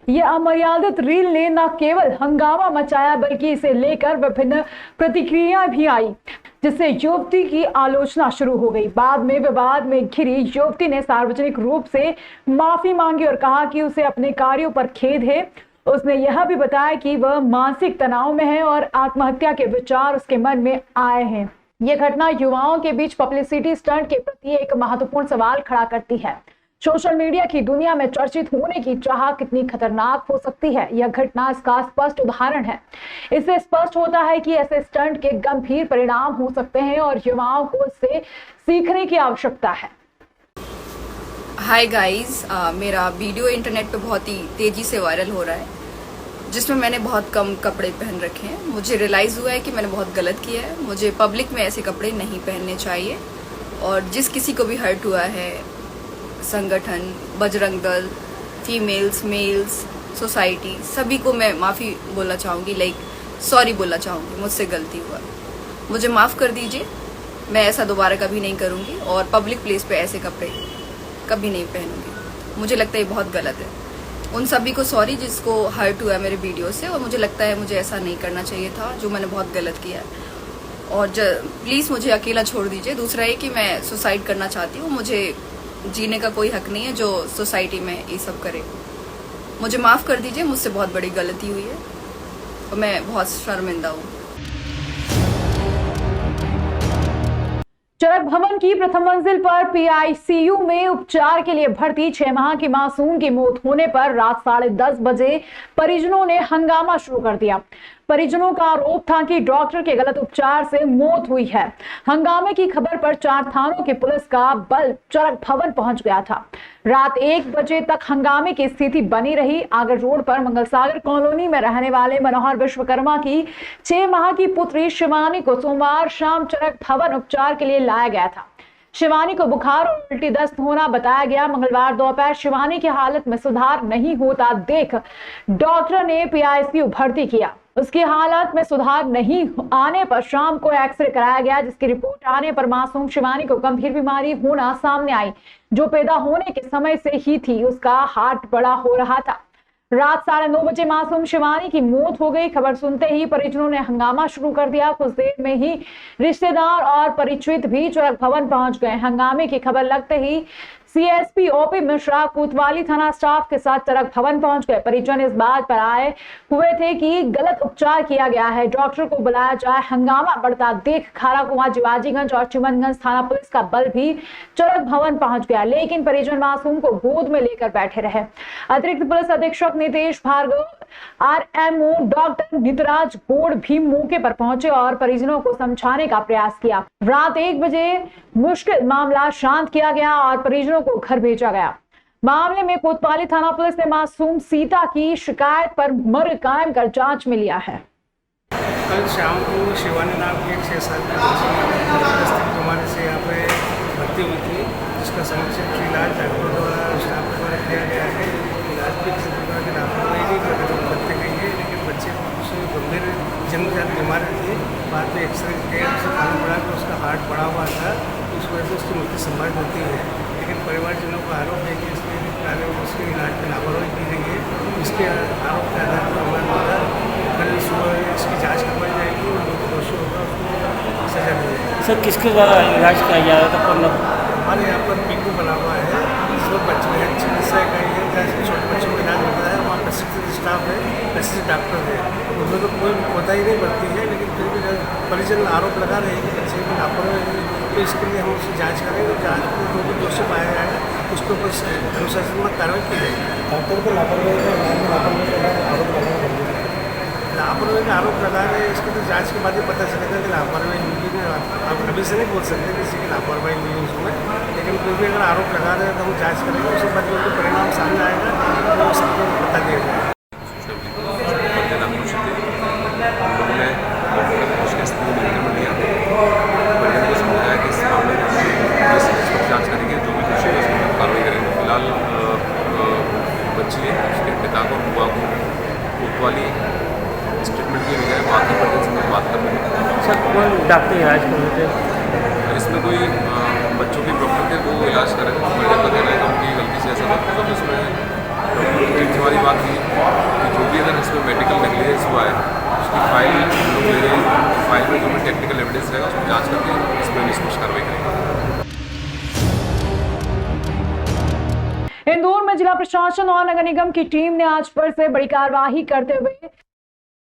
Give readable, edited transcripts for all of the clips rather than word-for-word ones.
ये अमर्यादित रील ने न केवल हंगामा मचाया बल्कि इसे लेकर विभिन्न प्रतिक्रियाएं भी आई, जिससे युवती की आलोचना शुरू हो गई। बाद में विवाद में घिरी युवती ने सार्वजनिक रूप से माफी मांगी और कहा कि उसे अपने कार्यों पर खेद है। उसने यह भी बताया कि वह मानसिक तनाव में है और आत्महत्या के विचार उसके मन में आए हैं। यह घटना युवाओं के बीच पब्लिसिटी स्टंट के प्रति एक महत्वपूर्ण सवाल खड़ा करती है। सोशल मीडिया की दुनिया में चर्चित होने की चाह कितनी खतरनाक हो सकती है, यह घटना इसका स्पष्ट उदाहरण है। इससे स्पष्ट होता है कि ऐसे स्टंट के गंभीर परिणाम हो सकते हैं और युवाओं को इससे सीखने की आवश्यकता है। हाय गाइस, मेरा वीडियो इंटरनेट पे बहुत ही तेज़ी से वायरल हो रहा है, जिसमें मैंने बहुत कम कपड़े पहन रखे हैं। मुझे रियलाइज़ हुआ है कि मैंने बहुत गलत किया है। मुझे पब्लिक में ऐसे कपड़े नहीं पहनने चाहिए। और जिस किसी को भी हर्ट हुआ है, संगठन, Bajrang Dal, females, mails, society, सभी को मैं माफ़ी बोलना चाहूँगी, सॉरी बोलना चाहूँगी। मुझसे गलती हुआ, मुझे माफ़ कर दीजिए। मैं ऐसा दोबारा कभी नहीं करूँगी और पब्लिक प्लेस पे ऐसे कपड़े कभी नहीं पहनूंगी। मुझे लगता है ये बहुत गलत है। उन सभी को सॉरी जिसको हर्ट हुआ मेरे वीडियो से, और मुझे लगता है मुझे ऐसा नहीं करना चाहिए था, जो मैंने बहुत गलत किया है। और प्लीज़ मुझे अकेला छोड़ दीजिए। दूसरा है कि मैं सुसाइड करना चाहती हूँ। मुझे जीने का कोई हक नहीं है जो सोसाइटी में ये सब करे। मुझे माफ़ कर दीजिए, मुझसे बहुत बड़ी गलती हुई है और मैं बहुत शर्मिंदा हूँ। चरक भवन की प्रथम मंजिल पर पीआईसीयू में उपचार के लिए भर्ती 6 माह की मासूम की मौत होने पर रात 10:30 बजे परिजनों ने हंगामा शुरू कर दिया। परिजनों का आरोप था कि डॉक्टर के गलत उपचार से मौत हुई है। हंगामे की खबर पर 4 थानों की पुलिस का बल चरक भवन पहुंच गया था। रात 1 बजे तक हंगामे की स्थिति बनी रही। आगर रोड पर मंगलसागर कॉलोनी में रहने वाले मनोहर विश्वकर्मा की 6 माह की पुत्री शिवानी को सोमवार शाम चरक भवन उपचार के लिए लाया गया था। शिवानी को बुखार और उल्टी दस्त होना बताया गया। मंगलवार दोपहर शिवानी की हालत में सुधार नहीं होता देख डॉक्टर ने पीआईसीयू भर्ती किया। उसकी हालत में सुधार नहीं आने पर शाम को एक्सरे कराया गया, जिसकी रिपोर्ट आने पर मासूम शिवानी को गंभीर बीमारी होना सामने आई, जो पैदा होने के समय से ही थी। उसका हार्ट बड़ा हो रहा था। रात 9:30 बजे मासूम शिवानी की मौत हो गई। खबर सुनते ही परिजनों ने हंगामा शुरू कर दिया। कुछ देर में ही रिश्तेदार और परिचित भी चरक भवन पहुंच गए। हंगामे की खबर लगते ही सीएसपी ओपी मिश्रा कोतवाली थाना स्टाफ के साथ चरक भवन पहुंच गए। परिजन इस बात पर आए हुए थे कि गलत उपचार किया गया है, डॉक्टर को बुलाया जाए। हंगामा बढ़ता देख खाराकुआं, जिवाजीगंज और चिमनगंज थाना पुलिस का बल भी चरक भवन पहुंच गया, लेकिन परिजन मासूम को गोद में लेकर बैठे रहे। अतिरिक्त पुलिस अधीक्षक नितेश भार्गव, आरएमओ डॉक्टर नितराज गोड़ भी मौके पर पहुंचे और परिजनों को समझाने का प्रयास किया। रात 1 बजे मुश्किल मामला शांत किया गया और परिजनों को घर भेजा गया। मामले में कोतवाली थाना पुलिस ने मासूम सीता की शिकायत पर मर्ग कायम कर जांच में लिया है। कल शाम को शिवानी नाम की एक 6 साल की बच्ची बीमारी से यहाँ पे भर्ती हुई थी, जिसका समुचित इलाज डॉक्टर द्वारा स्टाफ द्वारा किया गया है। इलाज भी किसी प्रकार की लापरवाही नहीं करते गई है, लेकिन बच्चे को कुछ गंभीर जन्मजात बीमारी थी। बाद में एक्सरे किया, उसे मालूम पड़ा कि उसका हार्ट बढ़ा हुआ था, उस वजह से उसकी मृत्यु संभावित होती है। लेकिन परिवारजनों का आरोप है कि इसके कार्य में उसके इलाज में लापरवाही की गई है। इसके आरोप के आधार पर हमारे द्वारा कल सुबह इसकी जाँच करवाई जाएगी और जो दोषी होगा उसको सजा दी जाएगी। सर, किसके द्वारा इलाज किया जा रहा था? हमारे यहाँ पर पीकू बना हुआ है, जिसमें बच्चे हैं, चिकित्सा इकाई है, जैसे छोटे बच्चों का इलाज होता है। वहाँ प्रशिक्षित स्टाफ है, प्रशिक्षित डॉक्टर है, उनमें तो कोई कोताही नहीं बरती है। लेकिन फिर भी परिजन आरोप लगा रहे हैं कि बच्चे की लापरवाही, तो इसके लिए हम उसकी जाँच करेंगे। जाँच में जो भी दोषी पाया जाएगा उसके ऊपर अनुशासनात्मक कार्रवाई की जाएगी। डॉक्टर को लापरवाही का आरोप लगा रहे हैं, इसकी तो जांच के बाद ही पता चलेगा कि लापरवाही हुई है। आप अभी से नहीं बोल सकते किसी की लापरवाही हुई है उसमें, लेकिन कोई भी अगर आरोप लगा रहे हैं तो हम जांच करेंगे। उसके बाद जो परिणाम सामने आएगा तो सबको बता दिया जाएगा। जाँच करेंगे, जो भी दोषी है उसमें कार्रवाई करेंगे। फिलहाल बच्ची है, उसके पिता को, बुआ को कोतवाली स्टेटमेंट की बजाय बाकी पर्सन से बात कर रहे हैं। सर, कौन डॉक्टर इलाज कर रहे थे? इसमें कोई बच्चों के डॉक्टर थे, वो इलाज कर रहे थे। परिजन का कहना है कि उनकी गलती से ऐसा था, मतलब इसमें डॉक्टर की हमारी बात हुई में जिला प्रशासन और नगर निगम की टीम ने आज फिर से बड़ी कार्रवाई करते हुए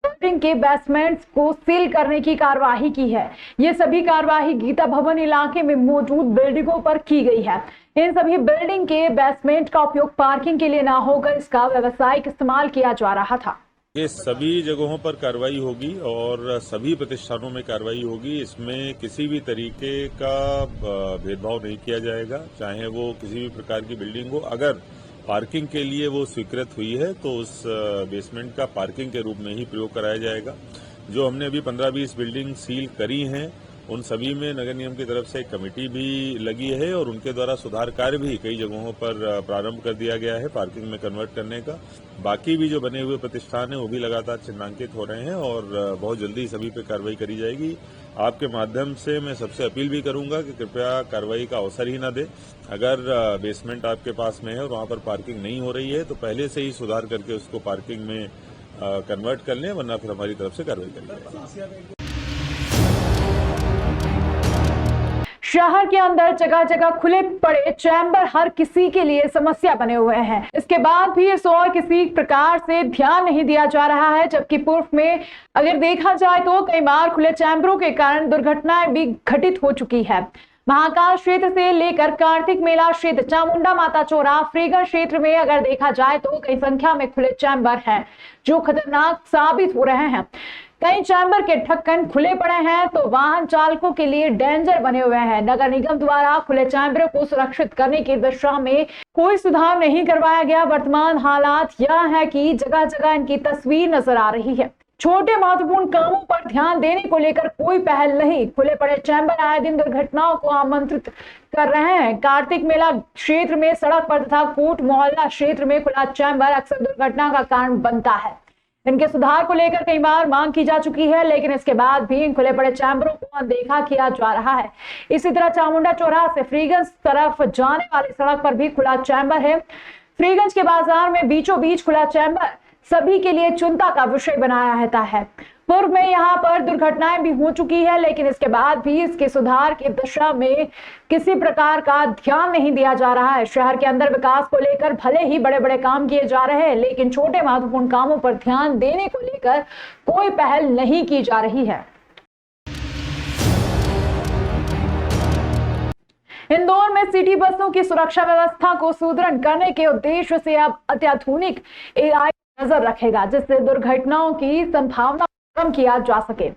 बिल्डिंग के बेसमेंट्स को सील करने की कार्रवाई की है। ये सभी कार्रवाई गीता भवन इलाके में मौजूद बिल्डिंगों पर की गई है। इन सभी बिल्डिंग के बेसमेंट का उपयोग पार्किंग के लिए न होकर इसका व्यावसायिक इस्तेमाल किया जा रहा था। ये सभी जगहों पर कार्रवाई होगी और सभी प्रतिष्ठानों में कार्रवाई होगी। इसमें किसी भी तरीके का भेदभाव नहीं किया जाएगा, चाहे वो किसी भी प्रकार की बिल्डिंग हो। अगर पार्किंग के लिए वो स्वीकृत हुई है तो उस बेसमेंट का पार्किंग के रूप में ही प्रयोग कराया जाएगा। जो हमने अभी 15-20 बिल्डिंग सील करी हैं, उन सभी में नगर निगम की तरफ से एक कमेटी भी लगी है और उनके द्वारा सुधार कार्य भी कई जगहों पर प्रारंभ कर दिया गया है पार्किंग में कन्वर्ट करने का। बाकी भी जो बने हुए प्रतिष्ठान हैं वो भी लगातार चिन्हांकित हो रहे हैं और बहुत जल्दी सभी पे कार्रवाई करी जाएगी। आपके माध्यम से मैं सबसे अपील भी करूंगा कि कृपया कार्रवाई का अवसर ही न दे। अगर बेसमेंट आपके पास में है और वहां पर पार्किंग नहीं हो रही है तो पहले से ही सुधार करके उसको पार्किंग में कन्वर्ट कर लें, वरना फिर हमारी तरफ से कार्रवाई करेंगे। शहर के अंदर जगह जगह खुले पड़े चैम्बर हर किसी के लिए समस्या बने हुए हैं। इसके बाद भी इस और किसी प्रकार से ध्यान नहीं दिया जा रहा है, जबकि पूर्व में अगर देखा जाए तो कई बार खुले चैम्बरों के कारण दुर्घटनाएं भी घटित हो चुकी है। महाकाल क्षेत्र से लेकर कार्तिक मेला क्षेत्र, चामुंडा माता चौराहा, फ्रीगंज क्षेत्र में अगर देखा जाए तो कई संख्या में खुले चैम्बर हैं जो खतरनाक साबित हो रहे हैं। कई चैम्बर के ढक्कन खुले पड़े हैं तो वाहन चालकों के लिए डेंजर बने हुए हैं। नगर निगम द्वारा खुले चैम्बरों को सुरक्षित करने की दिशा में कोई सुधार नहीं करवाया गया। वर्तमान हालात यह है कि जगह जगह इनकी तस्वीर नजर आ रही है। छोटे महत्वपूर्ण कामों पर ध्यान देने को लेकर कोई पहल नहीं। खुले पड़े चैम्बर आए दिन दुर्घटनाओं को आमंत्रित कर रहे हैं। कार्तिक मेला क्षेत्र में सड़क पर तथा कोट मोहल्ला क्षेत्र में खुला चैम्बर अक्सर दुर्घटना का कारण बनता है। इनके सुधार को लेकर कई बार मांग की जा चुकी है, लेकिन इसके बाद भी इन खुले पड़े चैम्बरों को अनदेखा किया जा रहा है। इसी तरह चामुंडा चौराहा से फ्रीगंज तरफ जाने वाली सड़क पर भी खुला चैम्बर है। फ्रीगंज के बाजार में बीचों बीच खुला चैम्बर सभी के लिए चिंता का विषय बनाया रहता है। पूर्व में यहाँ पर दुर्घटनाएं भी हो चुकी है, लेकिन इसके बाद भी इसके सुधार की दिशा में किसी प्रकार का ध्यान नहीं दिया जा रहा है। शहर के अंदर विकास को लेकर भले ही बड़े बड़े काम किए जा रहे हैं, लेकिन छोटे महत्वपूर्ण कामों पर ध्यान देने को लेकर कोई पहल नहीं की जा रही है। इंदौर में सिटी बसों की सुरक्षा व्यवस्था को सुदृढ़ करने के उद्देश्य से अब अत्याधुनिक AI नजर रखेगा, जिससे दुर्घटनाओं की संभावना कम किया जा सके।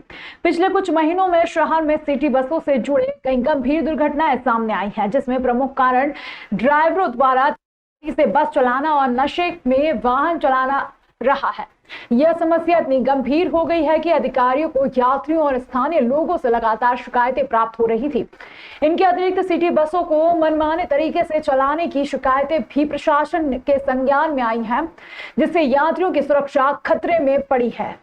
पिछले कुछ महीनों में शहर में सिटी बसों से जुड़े कई गंभीर दुर्घटनाएं सामने आई हैं, जिसमें प्रमुख कारण ड्राइवरों द्वारा तेजी से बस चलाना और नशे में वाहन चलाना रहा है। यह समस्या इतनी गंभीर हो गई है कि अधिकारियों को यात्रियों और स्थानीय लोगों से लगातार शिकायतें प्राप्त हो रही थी। इनके अतिरिक्त सिटी बसों को मनमाने तरीके से चलाने की शिकायतें भी प्रशासन के संज्ञान में आई हैं, जिससे यात्रियों की सुरक्षा खतरे में पड़ी है।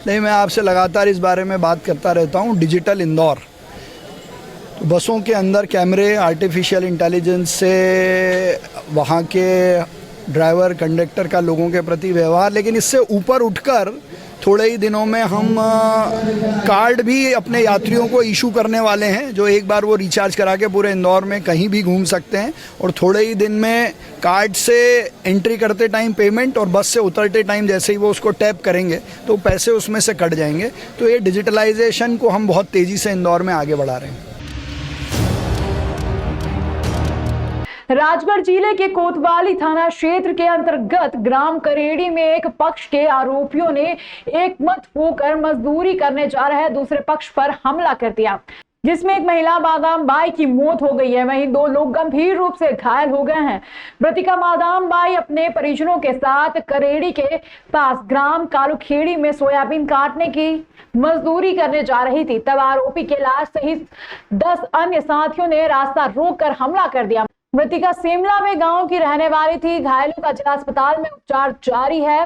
नहीं, मैं आपसे लगातार इस बारे में बात करता रहता हूँ। डिजिटल इंदौर, तो बसों के अंदर कैमरे, आर्टिफिशियल इंटेलिजेंस से वहाँ के ड्राइवर कंडक्टर का लोगों के प्रति व्यवहार, लेकिन इससे ऊपर उठकर थोड़े ही दिनों में हम कार्ड भी अपने यात्रियों को इशू करने वाले हैं, जो एक बार वो रिचार्ज करा के पूरे इंदौर में कहीं भी घूम सकते हैं। और थोड़े ही दिन में कार्ड से एंट्री करते टाइम पेमेंट और बस से उतरते टाइम जैसे ही वो उसको टैप करेंगे तो पैसे उसमें से कट जाएंगे। तो ये डिजिटलाइजेशन को हम बहुत तेज़ी से इंदौर में आगे बढ़ा रहे हैं। राजगढ़ जिले के कोतवाली थाना क्षेत्र के अंतर्गत ग्राम करेड़ी में एक पक्ष के आरोपियों ने एकमत होकर मजदूरी करने जा रहे दूसरे पक्ष पर हमला कर दिया, जिसमें एक महिला बादाम बाई की मौत हो गई है। वहीं 2 लोग गंभीर रूप से घायल हो गए हैं। मृतका बादाम बाई अपने परिजनों के साथ करेड़ी के पास ग्राम कालूखेड़ी में सोयाबीन काटने की मजदूरी करने जा रही थी। तब आरोपी के लाश सहित 10 अन्य साथियों ने रास्ता रोककर हमला कर दिया। मृतिका शिमला में गांव की रहने वाली थी। घायलों का जिला अस्पताल में उपचार जारी है।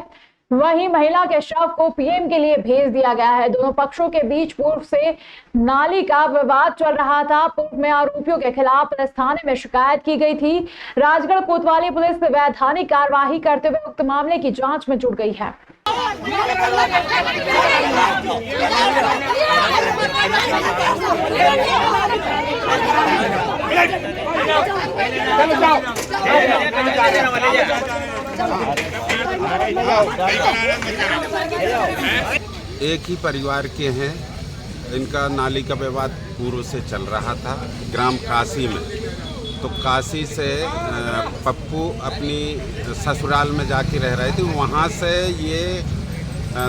वहीं महिला के शव को पीएम के लिए भेज दिया गया है। दोनों पक्षों के बीच पूर्व से नाली का विवाद चल रहा था। पूर्व में आरोपियों के खिलाफ पुलिस थाने में शिकायत की गई थी। राजगढ़ कोतवाली पुलिस वैधानिक कार्यवाही करते हुए उक्त मामले की जांच में जुट गई है। एक ही परिवार के हैं। इनका नाली का विवाद पूर्व से चल रहा था ग्राम काशी में। तो काशी से पप्पू अपनी ससुराल में जाके रह रहे थे। वहाँ से ये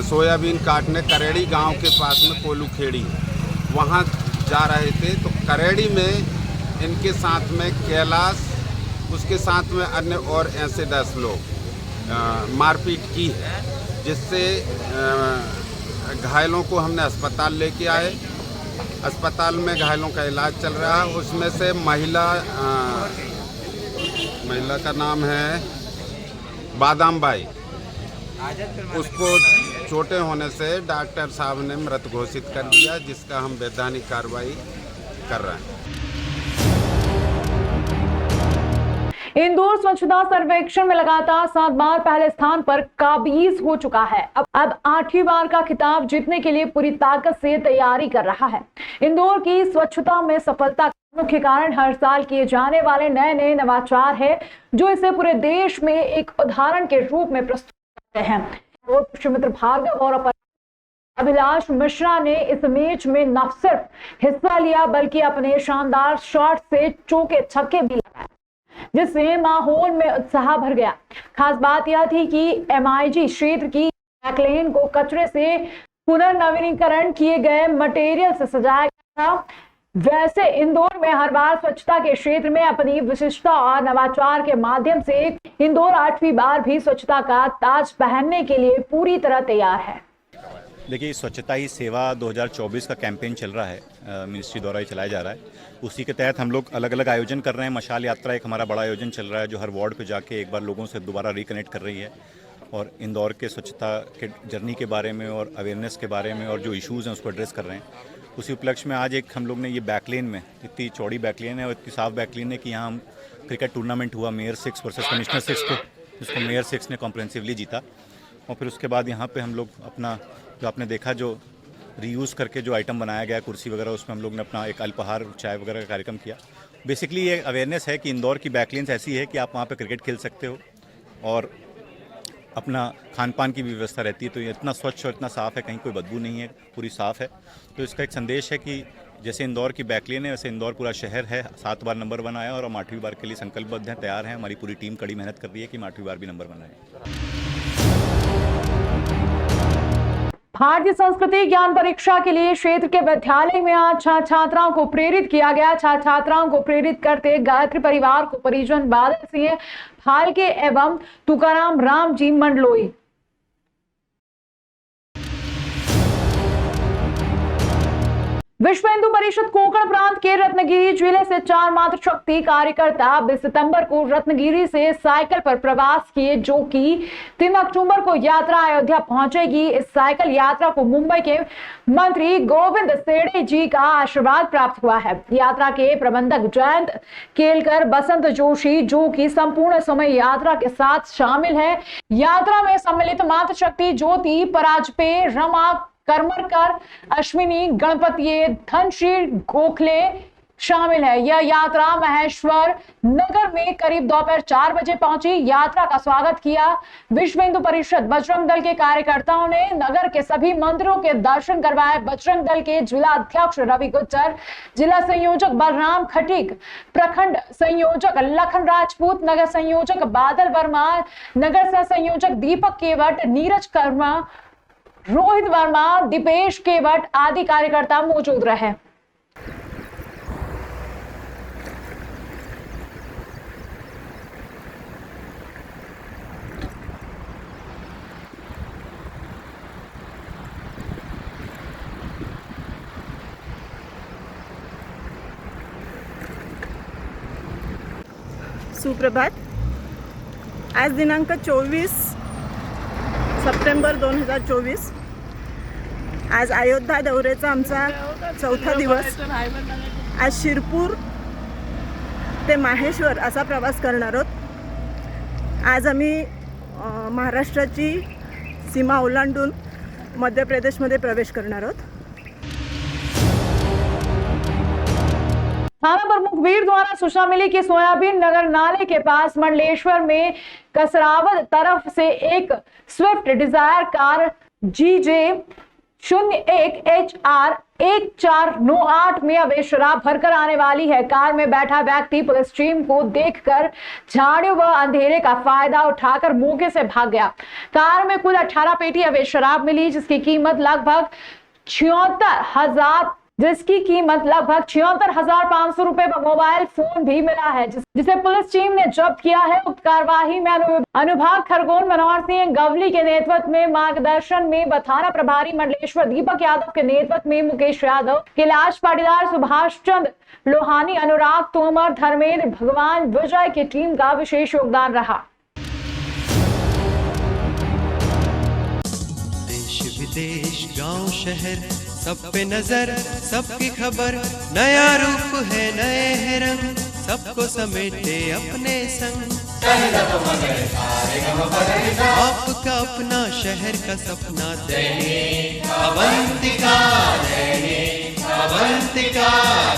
सोयाबीन काटने करेड़ी गांव के पास में कोलू खेड़ी वहाँ जा रहे थे। तो करेड़ी में इनके साथ में कैलाश, उसके साथ में अन्य और ऐसे 10 लोग मारपीट की है, जिससे घायलों को हमने अस्पताल लेके आए। अस्पताल में घायलों का इलाज चल रहा है। उसमें से महिला का नाम है बादाम बाई, उसको चोटें होने से डॉक्टर साहब ने मृत घोषित कर दिया, जिसका हम वैधानिक कार्रवाई कर रहे हैं। इंदौर स्वच्छता सर्वेक्षण में लगातार 7 बार पहले स्थान पर काबिज हो चुका है। अब 8वीं बार का खिताब जीतने के लिए पूरी ताकत से तैयारी कर रहा है। इंदौर की स्वच्छता में सफलता का मुख्य कारण हर साल किए जाने वाले नए नवाचार है, जो इसे पूरे देश में एक उदाहरण के रूप में प्रस्तुत करते हैं। सुमित्र भार्गव और अभिलाष मिश्रा ने इस मैच में न सिर्फ हिस्सा लिया बल्कि अपने शानदार शॉट से चौके छक्के भी लगाए, जिससे माहौल में उत्साह भर गया। खास बात यह थी कि MIG क्षेत्र की बैकलेन को कचरे से पुनर्नवीनीकरण किए गए मटेरियल से सजाया गया था। वैसे इंदौर में हर बार स्वच्छता के क्षेत्र में अपनी विशिष्टता और नवाचार के माध्यम से इंदौर 8वीं बार भी स्वच्छता का ताज पहनने के लिए पूरी तरह तैयार है। देखिए, स्वच्छता ही सेवा 2024 का कैंपेन चल रहा है, मिनिस्ट्री द्वारा ही चलाया जा रहा है। उसी के तहत हम लोग अलग अलग आयोजन कर रहे हैं। मशाल यात्रा एक हमारा बड़ा आयोजन चल रहा है, जो हर वार्ड पे जाके एक बार लोगों से दोबारा रिकनेक्ट कर रही है और इंदौर के स्वच्छता के जर्नी के बारे में और अवेयरनेस के बारे में और जो इश्यूज़ हैं उसको एड्रेस कर रहे हैं। उसी उपलक्ष्य में आज एक हम लोग ने ये बैकलेन में, इतनी चौड़ी बैकलेन है और इतनी साफ बैकलेन है कि यहाँ हम क्रिकेट टूर्नामेंट हुआ मेयर 6 वर्सेस कमिश्नर 6 को, जिसको मेयर 6 ने कॉम्प्रिहेंसिवली जीता। और फिर उसके बाद यहाँ पे हम लोग अपना जो आपने देखा जो रीयूज़ करके जो आइटम बनाया गया कुर्सी वगैरह, उसमें हम लोग ने अपना एक अल्पाहार चाय वगैरह का कार्यक्रम किया। बेसिकली ये अवेयरनेस है कि इंदौर की बैकलेन्स ऐसी है कि आप वहाँ पे क्रिकेट खेल सकते हो और अपना खान पान की भी व्यवस्था रहती है। तो ये इतना स्वच्छ और इतना साफ़ है, कहीं कोई बदबू नहीं है, पूरी साफ़ है। तो इसका एक संदेश है कि जैसे इंदौर की बैकलेन है वैसे इंदौर पूरा शहर है। 7 बार नंबर 1 आया और हम 8वीं बार के लिए संकल्पबद्ध हैं, तैयार हैं। हमारी पूरी टीम कड़ी मेहनत कर रही है कि हम 8वीं बार भी नंबर 1 आए। भारतीय संस्कृति ज्ञान परीक्षा के लिए क्षेत्र के विद्यालय में आज छात्राओं को प्रेरित किया गया। छात्राओं को प्रेरित करते गायत्री परिवार को परिजन बादल सिंह फाल्के एवं तुकाराम राम जी मंडलोई। विश्व हिंदू परिषद कोंकण प्रांत के रत्नगिरी जिले से 4 मातृशक्ति कार्यकर्ता 20 सितंबर को रत्नगिरी से साइकिल पर प्रवास किए, जो कि 3 अक्टूबर को यात्रा अयोध्या पहुंचेगी। इस साइकिल यात्रा को मुंबई के मंत्री गोविंद सेड़े जी का आशीर्वाद प्राप्त हुआ है। यात्रा के प्रबंधक जयंत केलकर, बसंत जोशी, जो कि संपूर्ण समय यात्रा के साथ शामिल है। यात्रा में सम्मिलित मातृशक्ति ज्योति पराजपे, रमा करमरकर, अश्विनी गणपतिये, धनश्री गोखले शामिल है। यह यात्रा महेश्वर नगर में करीब दोपहर 4 बजे पहुंची। यात्रा का स्वागत किया विश्व हिंदू परिषद बजरंग दल के कार्यकर्ताओं ने। नगर के सभी मंदिरों के दर्शन करवाए। बजरंग दल के जिला अध्यक्ष रवि गुज्जर, जिला संयोजक बलराम खटीक, प्रखंड संयोजक लखन राजपूत, नगर संयोजक बादल वर्मा, नगर सह संयोजक दीपक केवट, नीरज कर्मा, रोहित वर्मा, दीपेश केवट आदि कार्यकर्ता मौजूद रहे। सुप्रभात। आज दिनांक 24 सप्टेंबर 2024, आज अयोध्या दौऱ्याचा आमचा 4था दिवस। आज शिरपूर ते माहेश्वर असा प्रवास करणार आहोत। आज आम्ही महाराष्ट्राची सीमा ओलांडून मध्य प्रदेशमध्ये प्रवेश करणार आहोत। थाना प्रमुख वीर द्वारा सूचना मिली कि सोयाबीन नगर नाले के पास मंडलेश्वर में कसरावद तरफ से एक Swift Dzire car GJ 01HR 1498 में अवैध शराब भरकर आने वाली है। कार में बैठा व्यक्ति पुलिस टीम को देखकर झाड़ियों व अंधेरे का फायदा उठाकर मौके से भाग गया। कार में कुल 18 पेटी अवैध शराब मिली, जिसकी कीमत लगभग 76,500 रुपए व मोबाइल फोन भी मिला है, जिसे पुलिस टीम ने जब्त किया है। उक्त कार्यवाही में अनुभाग खरगोन मनोहर सिंह गवली के नेतृत्व में मार्गदर्शन में थाना प्रभारी मंडलेश्वर दीपक यादव के नेतृत्व में मुकेश यादव, कैलाश पाटीदार, सुभाष चंद्र लोहानी, अनुराग तोमर, धर्मेंद्र, भगवान विजय की टीम का विशेष योगदान रहा। देश विदेश गांव शहर सब पे नजर, सबकी खबर, नया रूप है नए है रंग, सबको समेटे अपने संग। आपका अपना शहर का सपना दैनिक अवंतिका, दैनिक अवंतिका,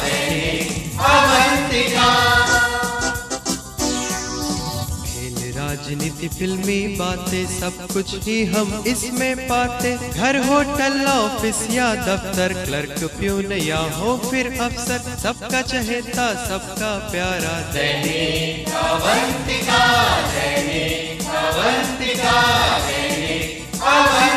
दैनिक अवंतिका। राजनीति फिल्मी बातें सब कुछ ही हम इसमें पाते, घर होटल ऑफिस या दफ्तर, क्लर्क प्यून या हो फिर अफसर, सबका चहेता सबका प्यारा दैनिक अवंतिका, दैनिक अवंतिका, दैनिक अवंतिका।